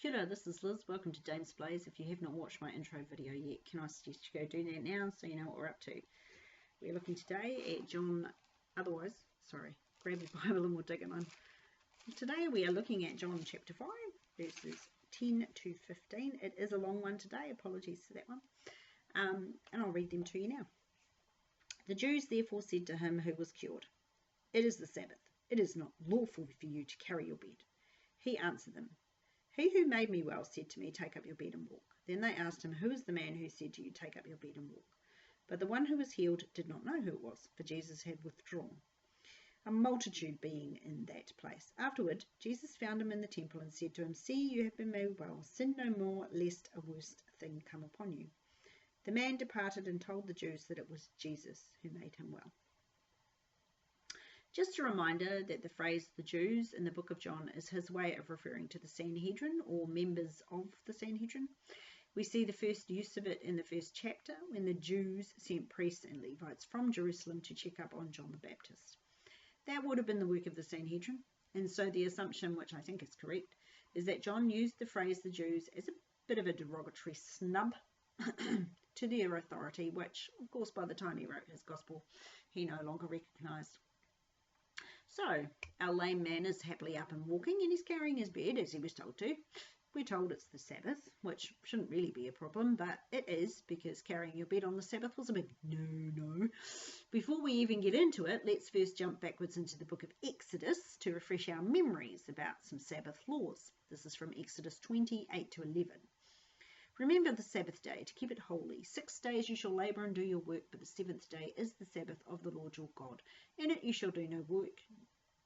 Kia ora, this is Liz. Welcome to Dame's Blaze. If you have not watched my intro video yet, can I suggest you go do that now so you know what we're up to. We're looking today at John, grab your Bible and we'll dig it on. Today we are looking at John chapter 5, verses 10 to 15. It is a long one today, apologies for that one. And I'll read them to you now. The Jews therefore said to him who was cured, "It is the Sabbath. It is not lawful for you to carry your bed." He answered them, "He who made me well said to me, 'Take up your bed and walk.'" Then they asked him, "Who is the man who said to you, 'Take up your bed and walk'?" But the one who was healed did not know who it was, for Jesus had withdrawn, a multitude being in that place. Afterward, Jesus found him in the temple and said to him, "See, you have been made well. Sin no more, lest a worse thing come upon you." The man departed and told the Jews that it was Jesus who made him well. Just a reminder that the phrase "the Jews" in the book of John is his way of referring to the Sanhedrin or members of the Sanhedrin. We see the first use of it in the first chapter when the Jews sent priests and Levites from Jerusalem to check up on John the Baptist. That would have been the work of the Sanhedrin, and so the assumption, which I think is correct, is that John used the phrase "the Jews" as a bit of a derogatory snub to their authority, which, of course, by the time he wrote his gospel, he no longer recognised. So, our lame man is happily up and walking, and he's carrying his bed, as he was told to. We're told it's the Sabbath, which shouldn't really be a problem, but it is, because carrying your bed on the Sabbath was a big no-no. Before we even get into it, let's first jump backwards into the book of Exodus to refresh our memories about some Sabbath laws. This is from Exodus 28 to 11. "Remember the Sabbath day, to keep it holy. 6 days you shall labour and do your work, but the seventh day is the Sabbath of the Lord your God. In it you shall do no work,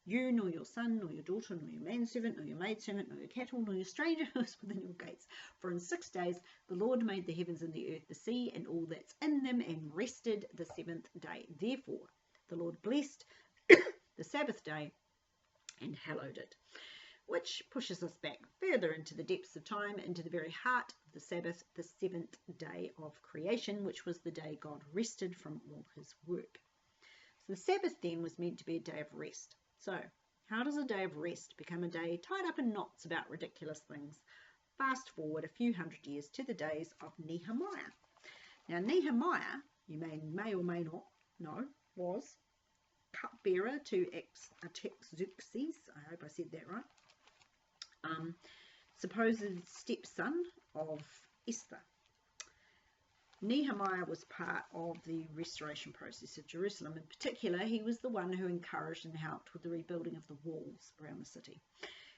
you, nor your son, nor your daughter, nor your manservant, nor your maidservant, nor your cattle, nor your stranger who is within your gates. For in 6 days the Lord made the heavens and the earth, the sea, and all that's in them, and rested the seventh day. Therefore the Lord blessed the Sabbath day and hallowed it." Which pushes us back further into the depths of time, into the very heart of the Sabbath, the seventh day of creation, which was the day God rested from all his work. So the Sabbath then was meant to be a day of rest. So how does a day of rest become a day tied up in knots about ridiculous things? Fast forward a few hundred years to the days of Nehemiah. Now Nehemiah, you may or may not know, was cupbearer to Artaxerxes, I hope I said that right, supposed stepson of Esther. Nehemiah was part of the restoration process of Jerusalem. In particular, he was the one who encouraged and helped with the rebuilding of the walls around the city.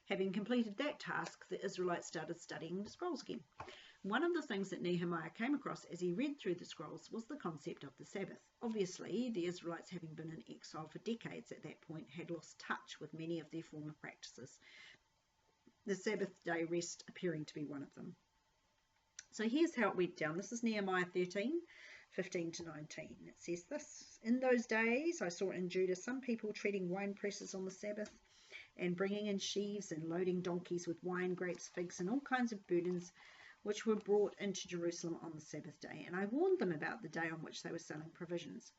Having completed that task, the Israelites started studying the scrolls again. One of the things that Nehemiah came across as he read through the scrolls was the concept of the Sabbath. Obviously, the Israelites, having been in exile for decades at that point, had lost touch with many of their former practices, the Sabbath day rest appearing to be one of them. So here's how it went down. This is Nehemiah 13, 15 to 19. It says this: "In those days I saw in Judah some people treading wine presses on the Sabbath, and bringing in sheaves and loading donkeys with wine, grapes, figs, and all kinds of burdens, which were brought into Jerusalem on the Sabbath day. And I warned them about the day on which they were selling provisions.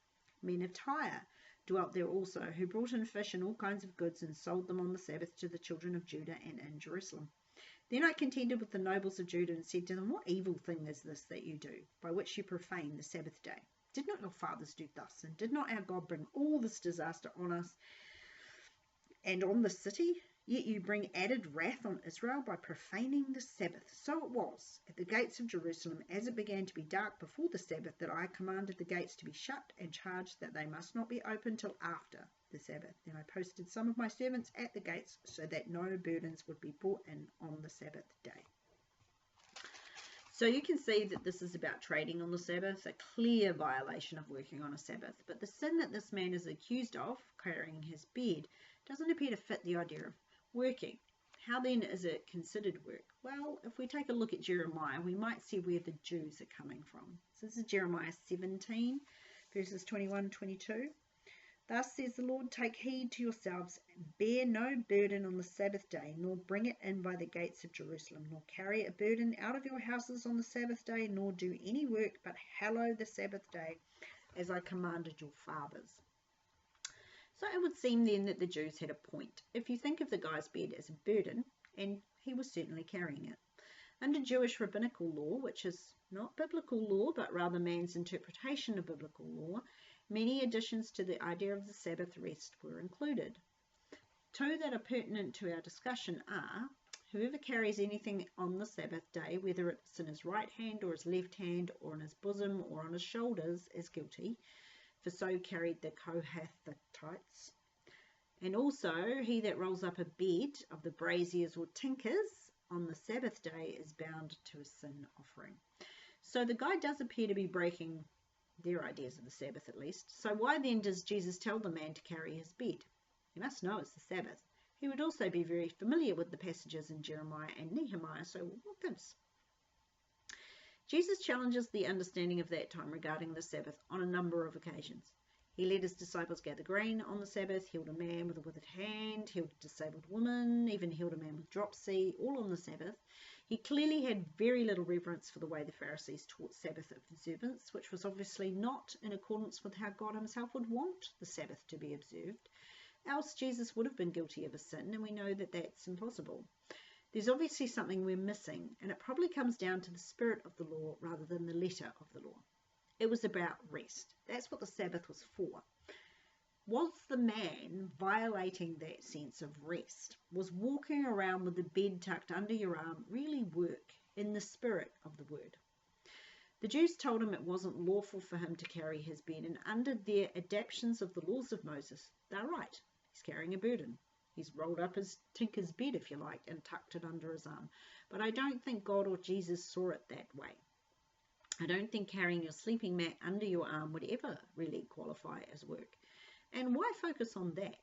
Men of Tyre dwelt there also, who brought in fish and all kinds of goods and sold them on the Sabbath to the children of Judah and in Jerusalem. Then I contended with the nobles of Judah and said to them, 'What evil thing is this that you do, by which you profane the Sabbath day? Did not your fathers do thus? And did not our God bring all this disaster on us and on the city? Yet you bring added wrath on Israel by profaning the Sabbath.' So it was at the gates of Jerusalem, as it began to be dark before the Sabbath, that I commanded the gates to be shut and charged that they must not be opened till after the Sabbath. Then I posted some of my servants at the gates so that no burdens would be brought in on the Sabbath day." So you can see that this is about trading on the Sabbath, a clear violation of working on a Sabbath. But the sin that this man is accused of, carrying his bed, doesn't appear to fit the idea of working. How then is it considered work? Well, if we take a look at Jeremiah, we might see where the Jews are coming from. So this is Jeremiah 17, verses 21 and 22. "Thus says the Lord, take heed to yourselves, and bear no burden on the Sabbath day, nor bring it in by the gates of Jerusalem, nor carry a burden out of your houses on the Sabbath day, nor do any work, but hallow the Sabbath day, as I commanded your fathers." So it would seem then that the Jews had a point. If you think of the guy's bed as a burden, and he was certainly carrying it, Under Jewish rabbinical law, which is not biblical law, but rather man's interpretation of biblical law, many additions to the idea of the Sabbath rest were included. Two that are pertinent to our discussion are, whoever carries anything on the Sabbath day, whether it's in his right hand or his left hand or in his bosom or on his shoulders, is guilty, for so carried the Kohathites. And also, he that rolls up a bed of the braziers or tinkers on the Sabbath day is bound to a sin offering. So the guy does appear to be breaking their ideas of the Sabbath at least. So why then does Jesus tell the man to carry his bed? He must know it's the Sabbath. He would also be very familiar with the passages in Jeremiah and Nehemiah, so what gives? Jesus challenges the understanding of that time regarding the Sabbath on a number of occasions. He let his disciples gather grain on the Sabbath, healed a man with a withered hand, healed a disabled woman, even healed a man with dropsy, all on the Sabbath. He clearly had very little reverence for the way the Pharisees taught Sabbath observance, which was obviously not in accordance with how God himself would want the Sabbath to be observed. Else Jesus would have been guilty of a sin, and we know that that's impossible. There's obviously something we're missing, and it probably comes down to the spirit of the law rather than the letter of the law. It was about rest. That's what the Sabbath was for. Was the man violating that sense of rest? Was walking around with the bed tucked under your arm really work in the spirit of the word? The Jews told him it wasn't lawful for him to carry his bed, and under their adaptations of the laws of Moses, they're right. He's carrying a burden. He's rolled up his tinker's bed, if you like, and tucked it under his arm. But I don't think God or Jesus saw it that way. I don't think carrying your sleeping mat under your arm would ever really qualify as work. And why focus on that?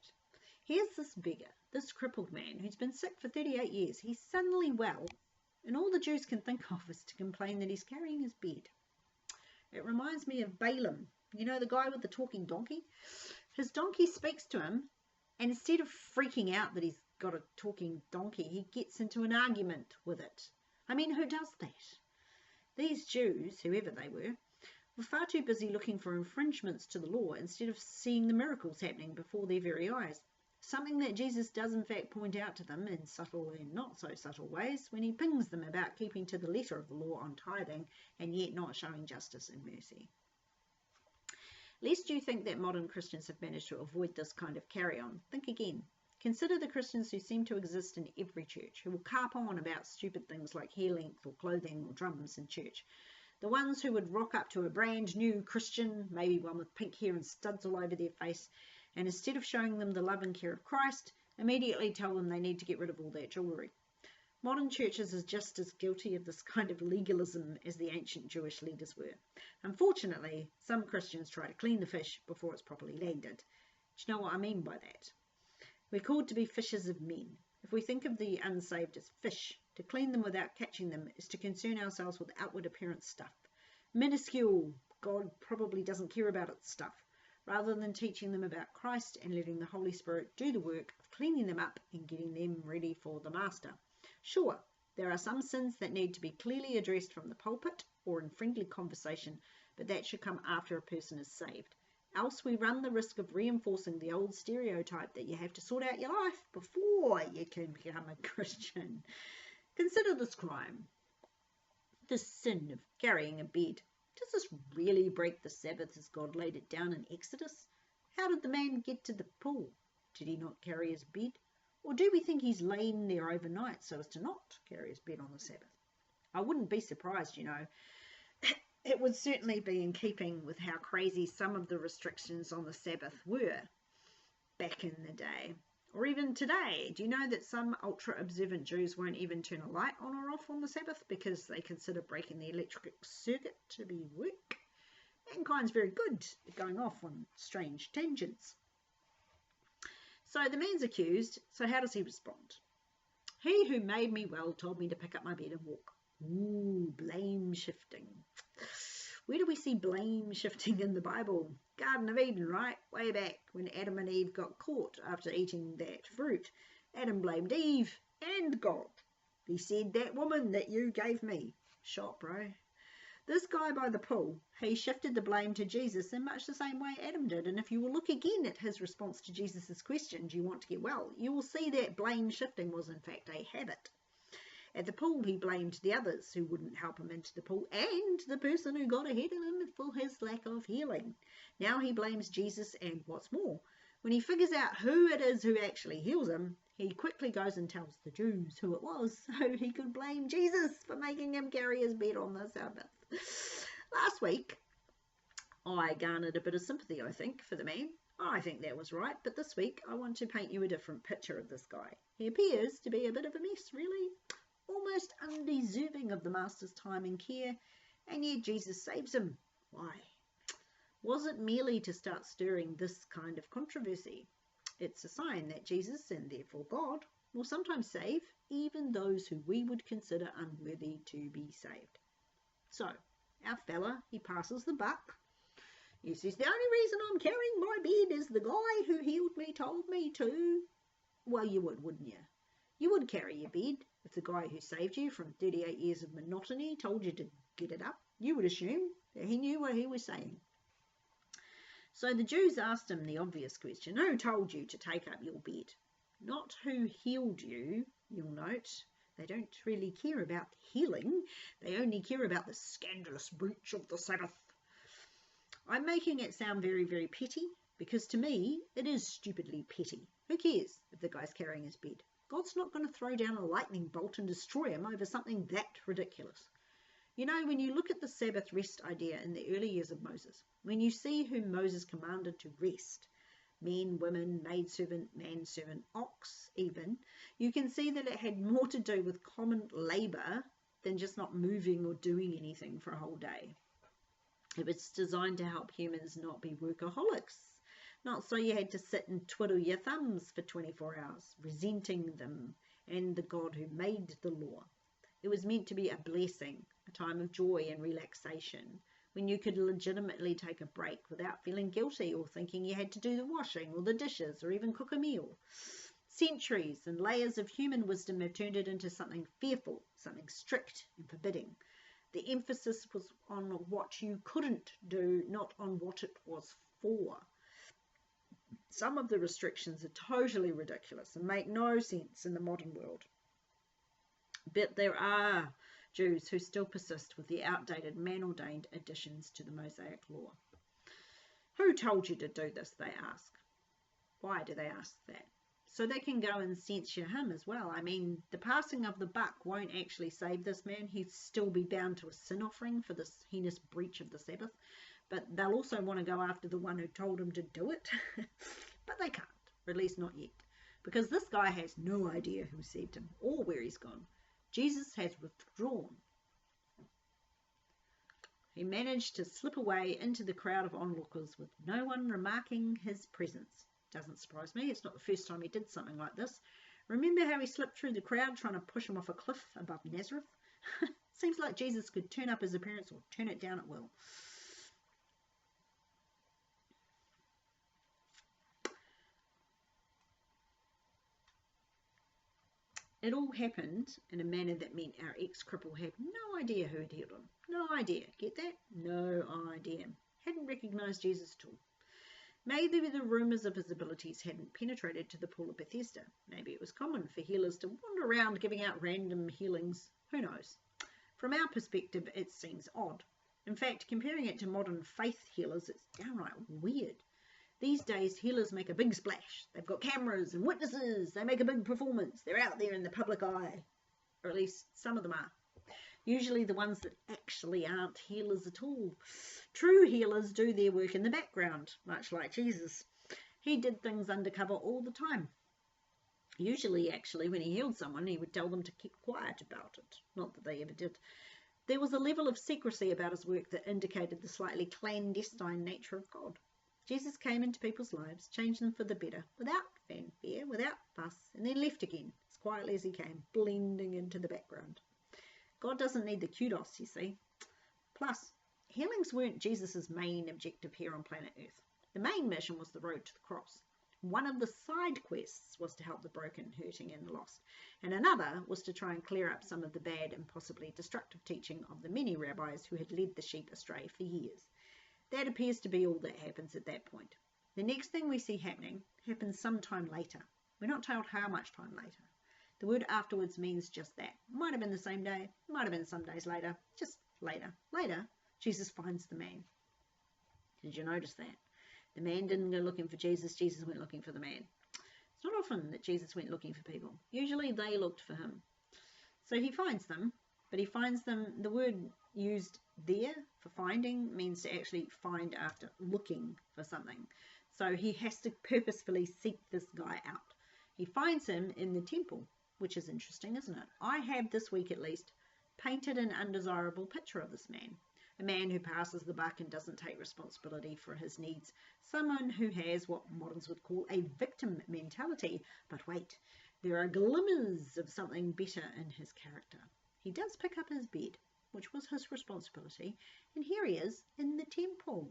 Here's this beggar, this crippled man who's been sick for 38 years. He's suddenly well, and all the Jews can think of is to complain that he's carrying his bed. It reminds me of Balaam, you know, the guy with the talking donkey. His donkey speaks to him, and instead of freaking out that he's got a talking donkey, he gets into an argument with it. I mean, who does that? These Jews, whoever they were far too busy looking for infringements to the law instead of seeing the miracles happening before their very eyes. Something that Jesus does in fact point out to them in subtle and not so subtle ways when he pings them about keeping to the letter of the law on tithing and yet not showing justice and mercy. Lest you think that modern Christians have managed to avoid this kind of carry-on, think again. Consider the Christians who seem to exist in every church, who will carp on about stupid things like hair length or clothing or drums in church. The ones who would rock up to a brand new Christian, maybe one with pink hair and studs all over their face, and instead of showing them the love and care of Christ, immediately tell them they need to get rid of all that jewellery. Modern churches are just as guilty of this kind of legalism as the ancient Jewish leaders were. Unfortunately, some Christians try to clean the fish before it's properly landed. Do you know what I mean by that? We're called to be fishers of men. If we think of the unsaved as fish, to clean them without catching them is to concern ourselves with outward appearance stuff. Minuscule, God probably doesn't care about it stuff, rather than teaching them about Christ and letting the Holy Spirit do the work of cleaning them up and getting them ready for the Master. Sure, there are some sins that need to be clearly addressed from the pulpit or in friendly conversation, but that should come after a person is saved. Else we run the risk of reinforcing the old stereotype that you have to sort out your life before you can become a Christian. Consider this crime, this sin of carrying a bed. Does this really break the Sabbath as God laid it down in Exodus? How did the man get to the pool? Did he not carry his bed? Or do we think he's lain there overnight so as to not carry his bed on the Sabbath? I wouldn't be surprised, you know. It would certainly be in keeping with how crazy some of the restrictions on the Sabbath were back in the day. Or even today. Do you know that some ultra-observant Jews won't even turn a light on or off on the Sabbath because they consider breaking the electric circuit to be work? Mankind's very good at going off on strange tangents. So the man's accused, so how does he respond? He who made me well told me to pick up my bed and walk. Ooh, blame shifting. Where do we see blame shifting in the Bible? Garden of Eden, right? Way back when Adam and Eve got caught after eating that fruit. Adam blamed Eve and God. He said, that woman that you gave me. Shot, bro. This guy by the pool, he shifted the blame to Jesus in much the same way Adam did. And if you will look again at his response to Jesus' question, do you want to get well? You will see that blame shifting was in fact a habit. At the pool, he blamed the others who wouldn't help him into the pool and the person who got ahead of him for his lack of healing. Now he blames Jesus, and what's more, when he figures out who it is who actually heals him, he quickly goes and tells the Jews who it was so he could blame Jesus for making him carry his bed on the Sabbath. Last week, I garnered a bit of sympathy, I think, for the man. I think that was right, but this week I want to paint you a different picture of this guy. He appears to be a bit of a mess, really, almost undeserving of the Master's time and care, and yet Jesus saves him. Why? Was it merely to start stirring this kind of controversy? It's a sign that Jesus, and therefore God, will sometimes save even those who we would consider unworthy to be saved. So, our fella, he passes the buck. He says, the only reason I'm carrying my bed is the guy who healed me told me to. Well, you would, wouldn't you? You would carry your bed if the guy who saved you from 38 years of monotony told you to get it up. You would assume that he knew what he was saying. So the Jews asked him the obvious question, who told you to take up your bed? Not who healed you, you'll note. They don't really care about healing. They only care about the scandalous breach of the Sabbath. I'm making it sound very, very petty, because to me, it is stupidly petty. Who cares if the guy's carrying his bed? God's not going to throw down a lightning bolt and destroy him over something that ridiculous. You know, when you look at the Sabbath rest idea in the early years of Moses, when you see whom Moses commanded to rest, men, women, maidservant, manservant, ox even, you can see that it had more to do with common labour than just not moving or doing anything for a whole day. It was designed to help humans not be workaholics, not so you had to sit and twiddle your thumbs for 24 hours, resenting them and the God who made the law. It was meant to be a blessing, a time of joy and relaxation, when you could legitimately take a break without feeling guilty or thinking you had to do the washing or the dishes or even cook a meal. Centuries and layers of human wisdom have turned it into something fearful, something strict and forbidding. The emphasis was on what you couldn't do, not on what it was for. Some of the restrictions are totally ridiculous and make no sense in the modern world. But there are Jews who still persist with the outdated man-ordained additions to the Mosaic law. Who told you to do this, they ask. Why do they ask that? So they can go and censure him as well. I mean, the passing of the buck won't actually save this man. He'd still be bound to a sin offering for this heinous breach of the Sabbath. But they'll also want to go after the one who told him to do it. But they can't, or at least not yet. Because this guy has no idea who saved him or where he's gone. Jesus has withdrawn. He managed to slip away into the crowd of onlookers with no one remarking his presence. Doesn't surprise me. It's not the first time he did something like this. Remember how he slipped through the crowd trying to push him off a cliff above Nazareth? Seems like Jesus could turn up his appearance or turn it down at will. It all happened in a manner that meant our ex-cripple had no idea who had healed him. No idea. Get that? No idea. Hadn't recognised Jesus at all. Maybe the rumours of his abilities hadn't penetrated to the Pool of Bethesda. Maybe it was common for healers to wander around giving out random healings. Who knows? From our perspective, it seems odd. In fact, comparing it to modern faith healers, it's downright weird. These days, healers make a big splash. They've got cameras and witnesses. They make a big performance. They're out there in the public eye. Or at least some of them are. Usually the ones that actually aren't healers at all. True healers do their work in the background, much like Jesus. He did things undercover all the time. Usually, actually, when he healed someone, he would tell them to keep quiet about it. Not that they ever did. There was a level of secrecy about his work that indicated the slightly clandestine nature of God. Jesus came into people's lives, changed them for the better, without fanfare, without fuss, and then left again, as quietly as he came, blending into the background. God doesn't need the kudos, you see. Plus, healings weren't Jesus' main objective here on planet Earth. The main mission was the road to the cross. One of the side quests was to help the broken, hurting, and the lost, and another was to try and clear up some of the bad and possibly destructive teaching of the many rabbis who had led the sheep astray for years. That appears to be all that happens at that point. The next thing we see happening happens sometime later. We're not told how much time later. The word afterwards means just that. Might have been the same day, might have been some days later, just later. Later, Jesus finds the man. Did you notice that? The man didn't go looking for Jesus, Jesus went looking for the man. It's not often that Jesus went looking for people. Usually they looked for him. So he finds them, but he finds them, the word used there for finding means to actually find after looking for something. So he has to purposefully seek this guy out. He finds him in the temple, which is interesting, isn't it? I have this week at least painted an undesirable picture of this man. A man who passes the buck and doesn't take responsibility for his needs. Someone who has what moderns would call a victim mentality. But wait, there are glimmers of something better in his character. He does pick up his bed, which was his responsibility, and here he is in the temple.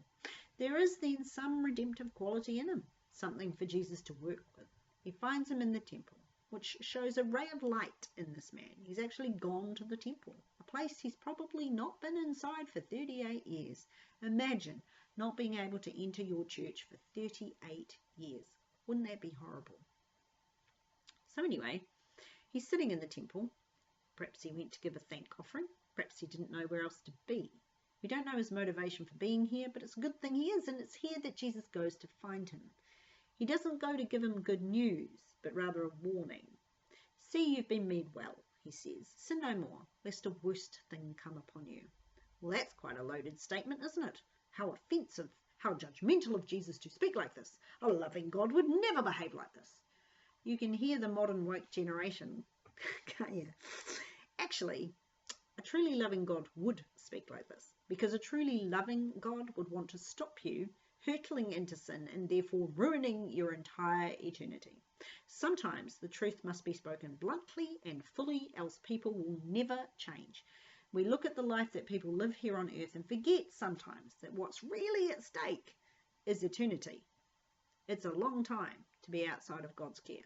There is then some redemptive quality in him, something for Jesus to work with. He finds him in the temple, which shows a ray of light in this man. He's actually gone to the temple, a place he's probably not been inside for 38 years. Imagine not being able to enter your church for 38 years. Wouldn't that be horrible? So anyway, he's sitting in the temple. Perhaps he went to give a thank offering. Perhaps he didn't know where else to be. We don't know his motivation for being here, but it's a good thing he is, and it's here that Jesus goes to find him. He doesn't go to give him good news, but rather a warning. See, you've been made well, he says. Sin no more, lest a worse thing come upon you. Well, that's quite a loaded statement, isn't it? How offensive, how judgmental of Jesus to speak like this. A loving God would never behave like this. You can hear the modern woke generation, can't you? Actually, a truly loving God would speak like this, because a truly loving God would want to stop you hurtling into sin and therefore ruining your entire eternity. Sometimes the truth must be spoken bluntly and fully, else people will never change. We look at the life that people live here on earth and forget sometimes that what's really at stake is eternity. It's a long time to be outside of God's care.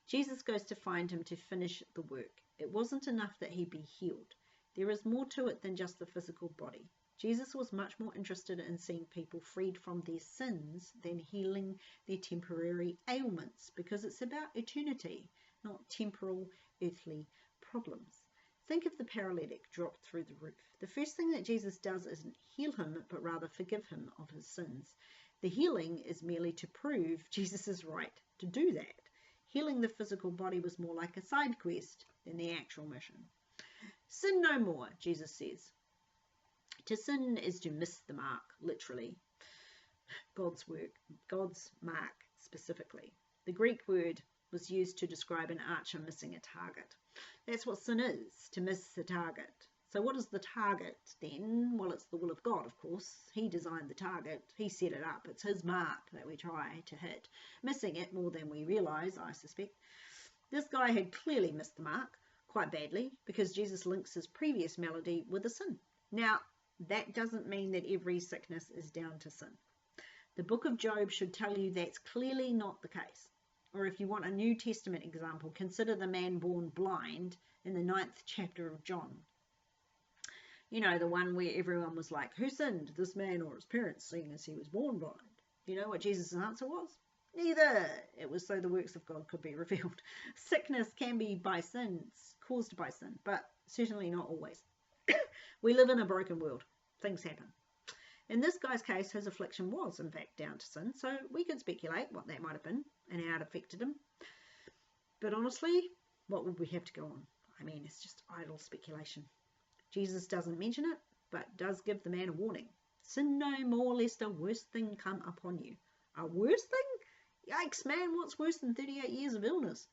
Jesus goes to find him to finish the work. It wasn't enough that he be healed. There is more to it than just the physical body. Jesus was much more interested in seeing people freed from their sins than healing their temporary ailments, because it's about eternity, not temporal earthly problems. Think of the paralytic dropped through the roof. The first thing that Jesus does isn't heal him, but rather forgive him of his sins. The healing is merely to prove Jesus is right to do that. Healing the physical body was more like a side quest than the actual mission. Sin no more, Jesus says. To sin is to miss the mark, literally. God's work, God's mark specifically. The Greek word was used to describe an archer missing a target. That's what sin is, to miss the target. So what is the target then? Well, it's the will of God, of course. He designed the target. He set it up. It's his mark that we try to hit. Missing it more than we realise, I suspect. This guy had clearly missed the mark quite badly, because Jesus links his previous malady with a sin. Now, that doesn't mean that every sickness is down to sin. The book of Job should tell you that's clearly not the case. Or if you want a New Testament example, consider the man born blind in the 9th chapter of John. You know, the one where everyone was like, who sinned, this man or his parents, seeing as he was born blind? You know what Jesus' answer was? Neither. It was so the works of God could be revealed. Sickness can be by sin, caused by sin, but certainly not always. We live in a broken world. Things happen. In this guy's case, his affliction was, in fact, down to sin, so we can speculate what that might have been and how it affected him. But honestly, what would we have to go on? I mean, it's just idle speculation. Jesus doesn't mention it, but does give the man a warning. Sin no more, lest a worse thing come upon you. A worse thing? Yikes, man, what's worse than 38 years of illness?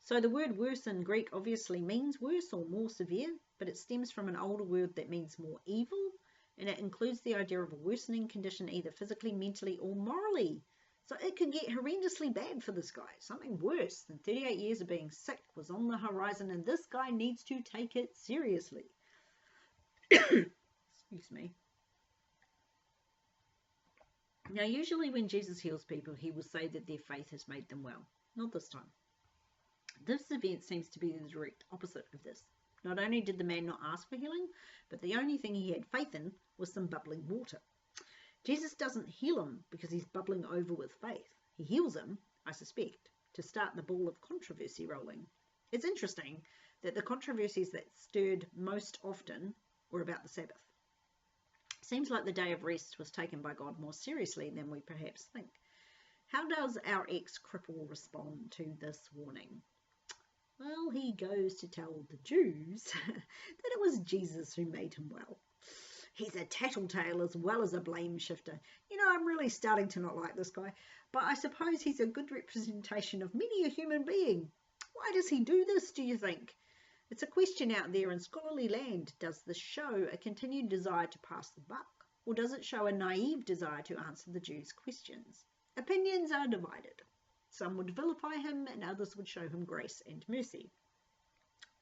So the word worse in Greek obviously means worse or more severe, but it stems from an older word that means more evil, and it includes the idea of a worsening condition either physically, mentally, or morally. So it could get horrendously bad for this guy. Something worse than 38 years of being sick was on the horizon, and this guy needs to take it seriously. Excuse me. Now, usually when Jesus heals people, he will say that their faith has made them well. Not this time. This event seems to be the direct opposite of this. Not only did the man not ask for healing, but the only thing he had faith in was some bubbling water. Jesus doesn't heal him because he's bubbling over with faith. He heals him, I suspect, to start the ball of controversy rolling. It's interesting that the controversies that stirred most often were about the Sabbath. Seems like the day of rest was taken by God more seriously than we perhaps think. How does our ex-cripple respond to this warning? Well, he goes to tell the Jews that it was Jesus who made him well. He's a tattletale as well as a blame shifter. You know, I'm really starting to not like this guy, but I suppose he's a good representation of many a human being. Why does he do this, do you think? It's a question out there in scholarly land. Does this show a continued desire to pass the buck, or does it show a naive desire to answer the Jews' questions? Opinions are divided. Some would vilify him and others would show him grace and mercy.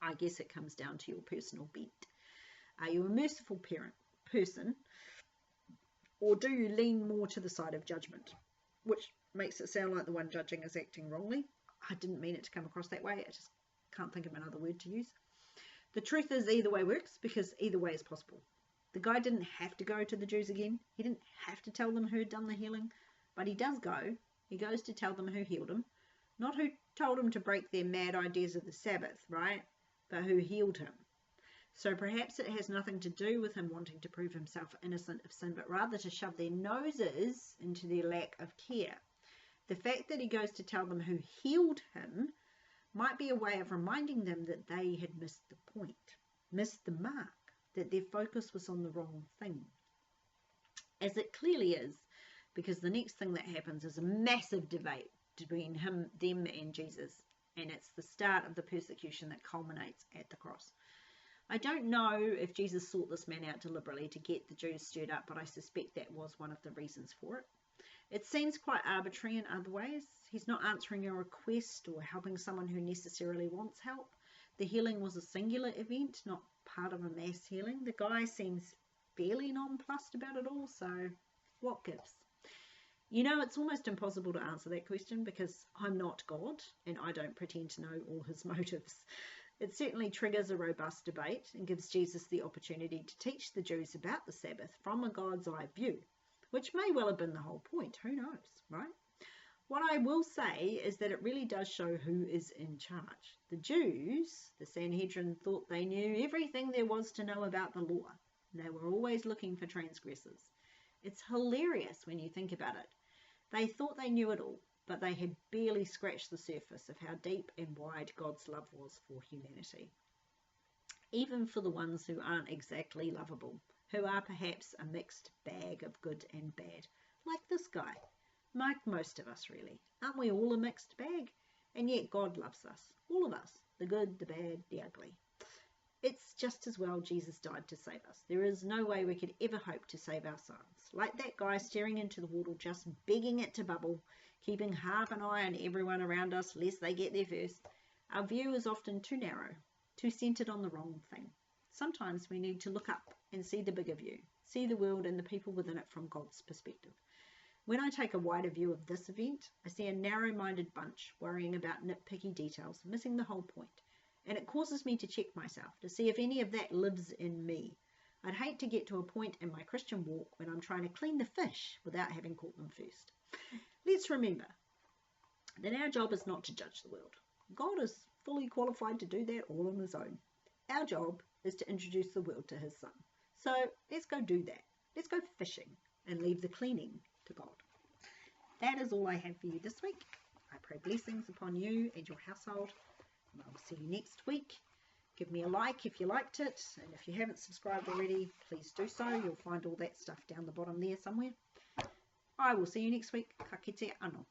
I guess it comes down to your personal bent. Are you a merciful person, or do you lean more to the side of judgment? Which makes it sound like the one judging is acting wrongly. I didn't mean it to come across that way. I just can't think of another word to use. The truth is either way works, because either way is possible. The guy didn't have to go to the Jews again. He didn't have to tell them who had done the healing, but he does go. He goes to tell them who healed him, not who told him to break their mad ideas of the Sabbath, right? But who healed him. So perhaps it has nothing to do with him wanting to prove himself innocent of sin, but rather to shove their noses into their lack of care. The fact that he goes to tell them who healed him might be a way of reminding them that they had missed the point, missed the mark, that their focus was on the wrong thing. As it clearly is, because the next thing that happens is a massive debate between them and Jesus, and it's the start of the persecution that culminates at the cross. I don't know if Jesus sought this man out deliberately to get the Jews stirred up, but I suspect that was one of the reasons for it. It seems quite arbitrary in other ways. He's not answering a request or helping someone who necessarily wants help. The healing was a singular event, not part of a mass healing. The guy seems fairly nonplussed about it all, so what gives? You know, it's almost impossible to answer that question because I'm not God and I don't pretend to know all his motives. It certainly triggers a robust debate and gives Jesus the opportunity to teach the Jews about the Sabbath from a God's eye view, which may well have been the whole point. Who knows, right? What I will say is that it really does show who is in charge. The Jews, the Sanhedrin, thought they knew everything there was to know about the law. They were always looking for transgressors. It's hilarious when you think about it. They thought they knew it all, but they had barely scratched the surface of how deep and wide God's love was for humanity. Even for the ones who aren't exactly lovable, who are perhaps a mixed bag of good and bad, like this guy. Like most of us, really. Aren't we all a mixed bag? And yet God loves us, all of us, the good, the bad, the ugly. It's just as well Jesus died to save us. There is no way we could ever hope to save ourselves. Like that guy staring into the water, just begging it to bubble, keeping half an eye on everyone around us lest they get there first. Our view is often too narrow, too centered on the wrong thing. Sometimes we need to look up and see the bigger view, see the world and the people within it from God's perspective. When I take a wider view of this event, I see a narrow-minded bunch worrying about nitpicky details, missing the whole point. And it causes me to check myself to see if any of that lives in me. I'd hate to get to a point in my Christian walk when I'm trying to clean the fish without having caught them first. Let's remember that our job is not to judge the world. God is fully qualified to do that all on his own. Our job is to introduce the world to his son. So let's go do that. Let's go fishing and leave the cleaning to God. That is all I have for you this week. I pray blessings upon you and your household. And I will see you next week. Give me a like if you liked it, and if you haven't subscribed already, please do so. You'll find all that stuff down the bottom there somewhere. I will see you next week. Ka kite anō.